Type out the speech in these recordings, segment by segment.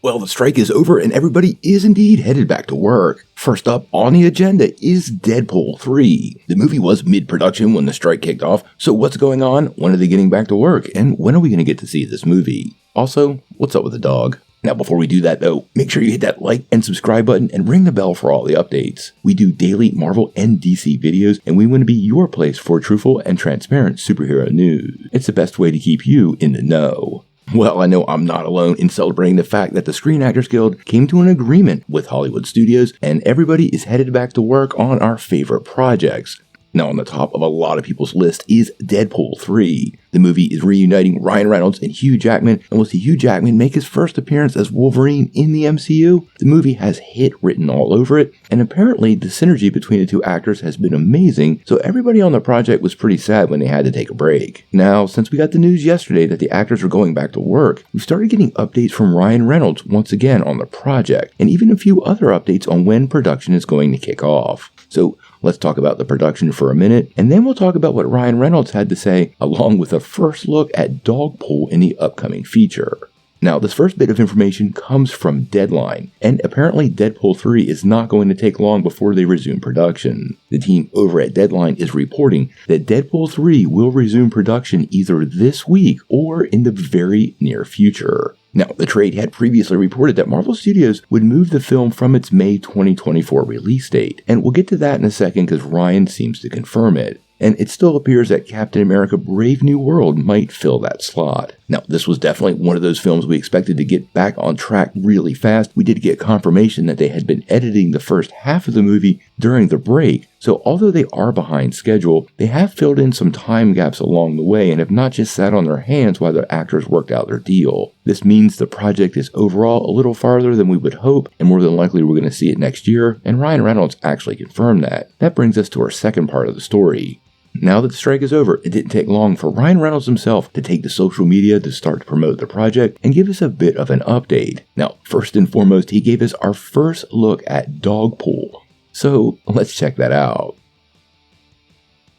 Well, the strike is over and everybody is indeed headed back to work. First up on the agenda is Deadpool 3. The movie was mid-production when the strike kicked off, so what's going on? When are they getting back to work? And when are we going to get to see this movie? Also, what's up with the dog? Now, before we do that though, make sure you hit that like and subscribe button and ring the bell for all the updates. We do daily Marvel and DC videos, and we want to be your place for truthful and transparent superhero news. It's the best way to keep you in the know. Well, I know I'm not alone in celebrating the fact that the Screen Actors Guild came to an agreement with Hollywood studios and everybody is headed back to work on our favorite projects. Now, on the top of a lot of people's list is Deadpool 3. The movie is reuniting Ryan Reynolds and Hugh Jackman, and we'll see Hugh Jackman make his first appearance as Wolverine in the MCU. The movie has hit written all over it, and apparently the synergy between the two actors has been amazing, so everybody on the project was pretty sad when they had to take a break. Now, since we got the news yesterday that the actors are going back to work, we've started getting updates from Ryan Reynolds once again on the project, and even a few other updates on when production is going to kick off. So let's talk about the production for a minute, and then we'll talk about what Ryan Reynolds had to say, along with a first look at Dogpool in the upcoming feature. Now, this first bit of information comes from Deadline, and apparently Deadpool 3 is not going to take long before they resume production. The team over at Deadline is reporting that Deadpool 3 will resume production either this week or in the very near future. Now, the trade had previously reported that Marvel Studios would move the film from its May 2024 release date, and we'll get to that in a second because Ryan seems to confirm it. And it still appears that Captain America Brave New World might fill that slot. Now, this was definitely one of those films we expected to get back on track really fast. We did get confirmation that they had been editing the first half of the movie during the break, so although they are behind schedule, they have filled in some time gaps along the way and have not just sat on their hands while their actors worked out their deal. This means the project is overall a little farther than we would hope, and more than likely we're going to see it next year, and Ryan Reynolds actually confirmed that. That brings us to our second part of the story. Now that the strike is over, it didn't take long for Ryan Reynolds himself to take to social media to start to promote the project and give us a bit of an update. Now, first and foremost, he gave us our first look at Dogpool. So let's check that out.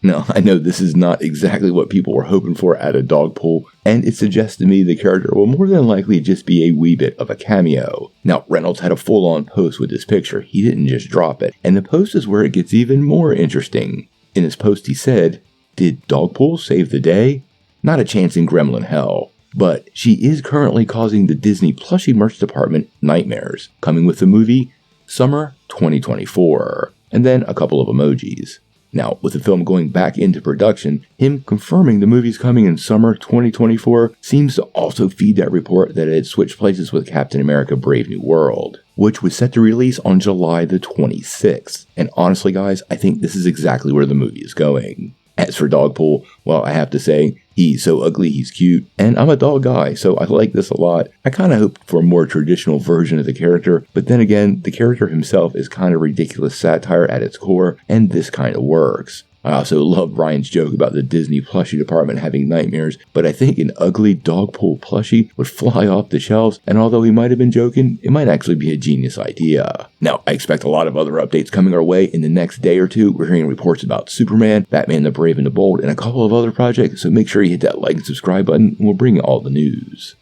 Now, I know this is not exactly what people were hoping for at a Dogpool, and it suggests to me the character will more than likely just be a wee bit of a cameo. Now, Reynolds had a full-on post with this picture. He didn't just drop it, and the post is where it gets even more interesting. In his post he said, "Did Dogpool save the day? Not a chance in Gremlin hell. But she is currently causing the Disney plushie merch department nightmares. Coming with the movie, summer 2024. And then a couple of emojis. Now, with the film going back into production, him confirming the movie's coming in summer 2024 seems to also feed that report that it had switched places with Captain America Brave New World, which was set to release on July the 26th. And honestly, guys, I think this is exactly where the movie is going. As for Dogpool, well, I have to say, he's so ugly he's cute, and I'm a dog guy, so I like this a lot. I kind of hoped for a more traditional version of the character, but then again, the character himself is kind of ridiculous satire at its core, and this kind of works. I also love Ryan's joke about the Disney plushie department having nightmares, but I think an ugly Dogpool plushie would fly off the shelves, and although he might have been joking, it might actually be a genius idea. Now, I expect a lot of other updates coming our way in the next day or two. We're hearing reports about Superman, Batman the Brave and the Bold, and a couple of other projects, so make sure you hit that like and subscribe button, and we'll bring you all the news.